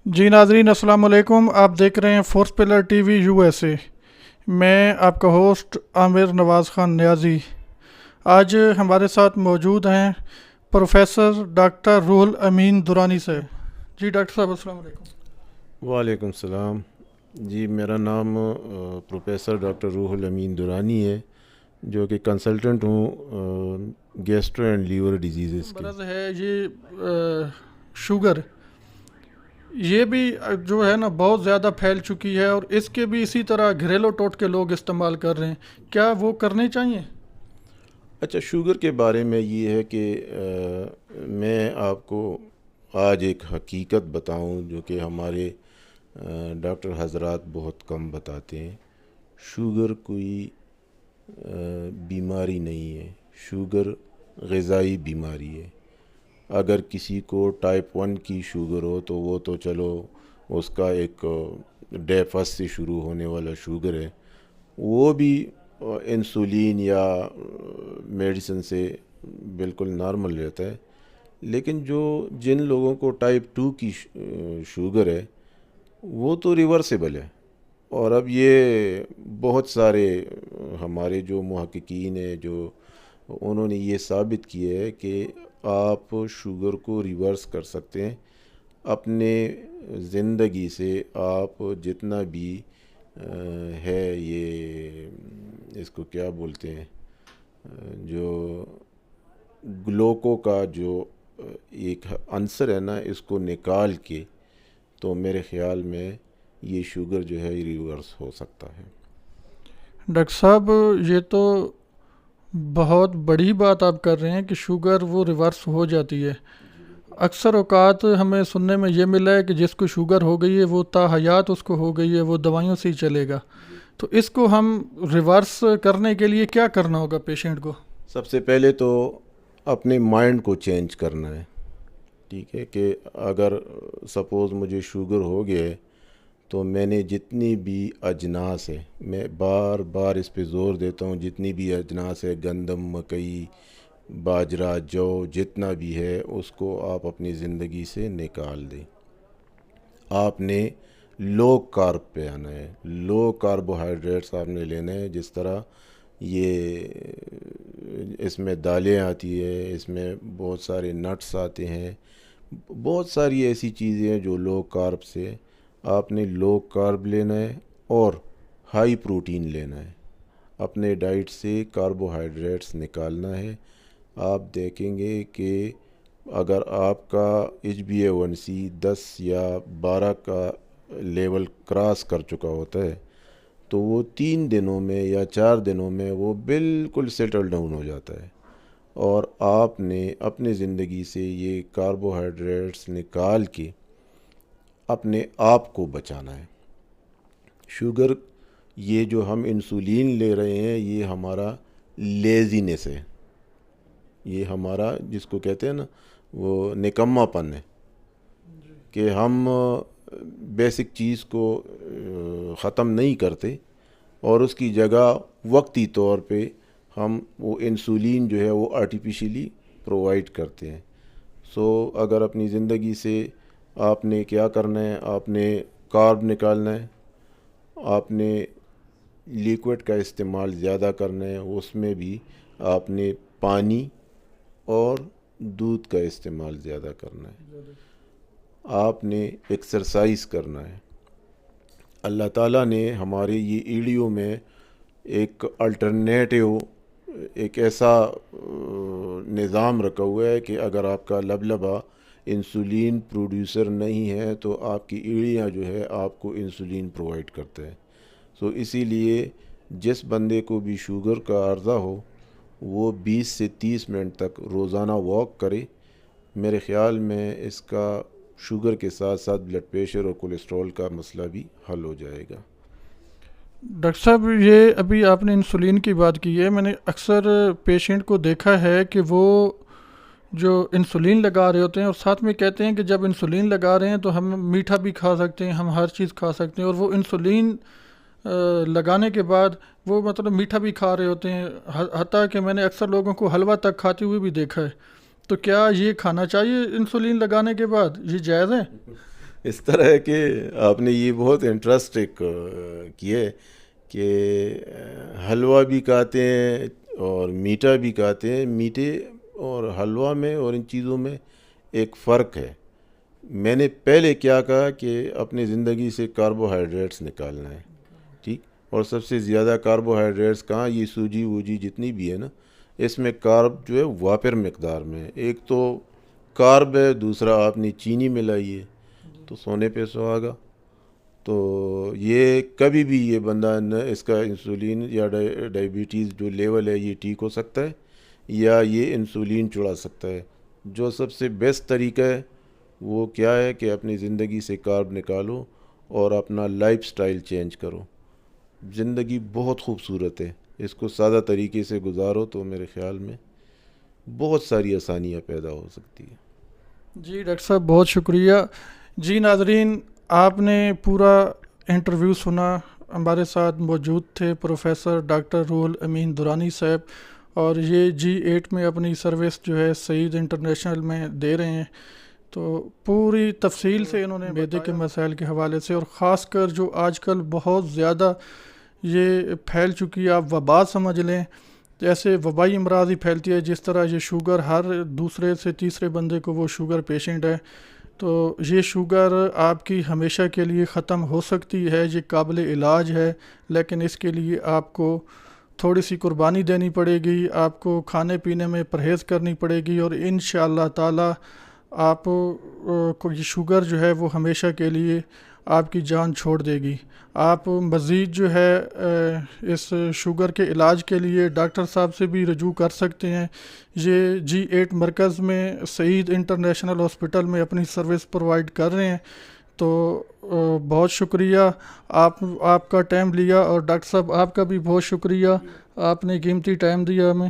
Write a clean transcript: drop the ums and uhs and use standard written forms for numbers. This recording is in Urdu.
جی ناظرین السلام علیکم، آپ دیکھ رہے ہیں force pillar T V U S A. میں آپ کا ہوسٹ عامر نواز خان نیازی۔ آج ہمارے ساتھ موجود ہیں پروفیسر ڈاکٹر روح الامین درانی صاحب۔ جی ڈاکٹر صاحب السلام علیکم۔ وعلیکم السلام جی، میرا نام پروفیسر ڈاکٹر روح الامین درانی ہے، جو کہ کنسلٹنٹ ہوں گیسٹرو اینڈ لیور ڈیزیزز کے۔ مرض ہے یہ شوگر، یہ بھی جو ہے نا بہت زیادہ پھیل چکی ہے، اور اس کے بھی اسی طرح گھریلو ٹوٹکے لوگ استعمال کر رہے ہیں، کیا وہ کرنے چاہیے؟ اچھا، شوگر کے بارے میں یہ ہے کہ میں آپ کو آج ایک حقیقت بتاؤں جو کہ ہمارے ڈاکٹر حضرات بہت کم بتاتے ہیں۔ شوگر کوئی بیماری نہیں ہے، شوگر غذائی بیماری ہے۔ اگر کسی کو ٹائپ 1 کی شوگر ہو تو وہ تو چلو اس کا ایک ڈے فرسٹ سے شروع ہونے والا شوگر ہے، وہ بھی انسولین یا میڈیسن سے بالکل نارمل رہتا ہے۔ لیکن جن لوگوں کو ٹائپ 2 کی شوگر ہے وہ تو ریورسیبل ہے، اور اب یہ بہت سارے ہمارے جو محققین ہیں جو انہوں نے یہ ثابت کیا ہے کہ آپ شوگر کو ریورس کر سکتے ہیں اپنے زندگی سے۔ آپ جتنا بھی ہے یہ اس کو کیا بولتے ہیں، جو گلوکو کا جو ایک عنصر ہے نا، اس کو نکال کے تو میرے خیال میں یہ شوگر جو ہے ریورس ہو سکتا ہے۔ ڈاکٹر صاحب یہ تو بہت بڑی بات آپ کر رہے ہیں کہ شوگر وہ ریورس ہو جاتی ہے۔ اکثر اوقات ہمیں سننے میں یہ ملا ہے کہ جس کو شوگر ہو گئی ہے وہ تا حیات اس کو ہو گئی ہے، وہ دوائیوں سے ہی چلے گا۔ تو اس کو ہم ریورس کرنے کے لیے کیا کرنا ہوگا پیشنٹ کو؟ سب سے پہلے تو اپنے مائنڈ کو چینج کرنا ہے، ٹھیک ہے، کہ اگر سپوز مجھے شوگر ہو گیا ہے تو میں نے جتنی بھی اجناس ہے، میں بار بار اس پہ زور دیتا ہوں، جتنی بھی اجناس ہے، گندم، مکئی، باجرہ، جو جتنا بھی ہے، اس کو آپ اپنی زندگی سے نکال دیں۔ آپ نے لو کارب پہ آنا ہے، لو کاربوہائیڈریٹس آپ نے لینا ہے، جس طرح یہ اس میں دالیں آتی ہے، اس میں بہت سارے نٹس آتے ہیں، بہت ساری ایسی چیزیں ہیں جو لو کارب سے۔ آپ نے لو کارب لینا ہے اور ہائی پروٹین لینا ہے، اپنے ڈائٹ سے کاربوہائیڈریٹس نکالنا ہے۔ آپ دیکھیں گے کہ اگر آپ کا HbA1c 10 یا 12 کا لیول کراس کر چکا ہوتا ہے تو وہ 3 دنوں میں یا 4 دنوں میں وہ بالکل سیٹل ڈاؤن ہو جاتا ہے، اور آپ نے اپنے زندگی سے یہ کاربوہائیڈریٹس نکال کے اپنے آپ کو بچانا ہے۔ شوگر، یہ جو ہم انسولین لے رہے ہیں، یہ ہمارا لیزینس ہے، یہ ہمارا جس کو کہتے ہیں نا وہ نکما پن ہے، کہ ہم بیسک چیز کو ختم نہیں کرتے اور اس کی جگہ وقتی طور پہ ہم وہ انسولین جو ہے وہ آرٹیفیشلی پرووائڈ کرتے ہیں۔ سو اگر اپنی زندگی سے آپ نے کیا کرنا ہے، آپ نے کارب نکالنا ہے، آپ نے لیکوڈ کا استعمال زیادہ کرنا ہے، اس میں بھی آپ نے پانی اور دودھ کا استعمال زیادہ کرنا ہے، آپ نے ایکسرسائز کرنا ہے۔ اللہ تعالیٰ نے ہمارے یہ ایڈیو میں ایک الٹرنیٹیو، ایک ایسا نظام رکھا ہوا ہے کہ اگر آپ کا لبلبا انسولین پروڈیوسر نہیں ہے تو آپ کی ایڑیاں جو ہے آپ کو انسولین پرووائڈ کرتا ہے۔ سو اسی لیے جس بندے کو بھی شوگر کا عرضہ ہو وہ 20 سے 30 منٹ تک روزانہ واک کرے، میرے خیال میں اس کا شوگر کے ساتھ ساتھ بلڈ پریشر اور کولیسٹرول کا مسئلہ بھی حل ہو جائے گا۔ ڈاکٹر صاحب یہ ابھی آپ نے انسولین کی بات کی ہے، میں نے اکثر پیشنٹ کو دیکھا ہے کہ وہ جو انسولین لگا رہے ہوتے ہیں اور ساتھ میں کہتے ہیں کہ جب انسولین لگا رہے ہیں تو ہم میٹھا بھی کھا سکتے ہیں، ہم ہر چیز کھا سکتے ہیں، اور وہ انسولین لگانے کے بعد وہ مطلب میٹھا بھی کھا رہے ہوتے ہیں، حتیٰ کہ میں نے اکثر لوگوں کو حلوہ تک کھاتے ہوئے بھی دیکھا ہے۔ تو کیا یہ کھانا چاہیے انسولین لگانے کے بعد؟ یہ جائز ہے؟ اس طرح ہے کہ آپ نے یہ بہت انٹرسٹ ایک کیا ہے کہ حلوہ بھی کھاتے ہیں اور میٹھا بھی کھاتے ہیں. میٹھے اور حلوہ میں اور ان چیزوں میں ایک فرق ہے. میں نے پہلے کیا کہا کہ اپنی زندگی سے کاربوہائیڈریٹس نکالنا ہے. ٹھیک. اور سب سے زیادہ کاربوہائیڈریٹس کہاں؟ یہ سوجی ووجی جتنی بھی ہے نا، اس میں کارب جو ہے وافر مقدار میں ہے. ایک تو کارب ہے، دوسرا آپ نے چینی ملائی ہے تو سونے پہ سہاگا. تو یہ کبھی بھی یہ بندہ نہ اس کا انسولین یا ڈائیبٹیز جو لیول ہے یہ ٹھیک ہو سکتا ہے یا یہ انسولین چڑھا سکتا ہے. جو سب سے بیسٹ طریقہ ہے وہ کیا ہے کہ اپنی زندگی سے کارب نکالو اور اپنا لائف سٹائل چینج کرو. زندگی بہت خوبصورت ہے، اس کو سادہ طریقے سے گزارو تو میرے خیال میں بہت ساری آسانیاں پیدا ہو سکتی ہیں. جی ڈاکٹر صاحب بہت شکریہ. جی ناظرین، آپ نے پورا انٹرویو سنا. ہمارے ساتھ موجود تھے پروفیسر ڈاکٹر روح الامین درانی صاحب، اور یہ G8 میں اپنی سروس جو ہے سعید انٹرنیشنل میں دے رہے ہیں. تو پوری تفصیل سے انہوں نے معدے کے مسائل کے حوالے سے، اور خاص کر جو آج کل بہت زیادہ یہ پھیل چکی ہے، آپ وبا سمجھ لیں، جیسے وبائی امراض ہی پھیلتی ہے، جس طرح یہ شوگر ہر دوسرے سے تیسرے بندے کو وہ شوگر پیشنٹ ہے. تو یہ شوگر آپ کی ہمیشہ کے لیے ختم ہو سکتی ہے، یہ قابل علاج ہے، لیکن اس کے لیے آپ کو تھوڑی سی قربانی دینی پڑے گی. آپ کو کھانے پینے میں پرہیز کرنی پڑے گی، اور انشاءاللہ تعالی آپ کو یہ شوگر جو ہے وہ ہمیشہ کے لیے آپ کی جان چھوڑ دے گی. آپ مزید جو ہے اس شوگر کے علاج کے لیے ڈاکٹر صاحب سے بھی رجوع کر سکتے ہیں. یہ G8 مرکز میں سعید انٹرنیشنل ہاسپٹل میں اپنی سروس پرووائڈ کر رہے ہیں. تو بہت شکریہ آپ کا ٹائم لیا، اور ڈاکٹر صاحب آپ کا بھی بہت شکریہ، آپ نے قیمتی ٹائم دیا ہمیں.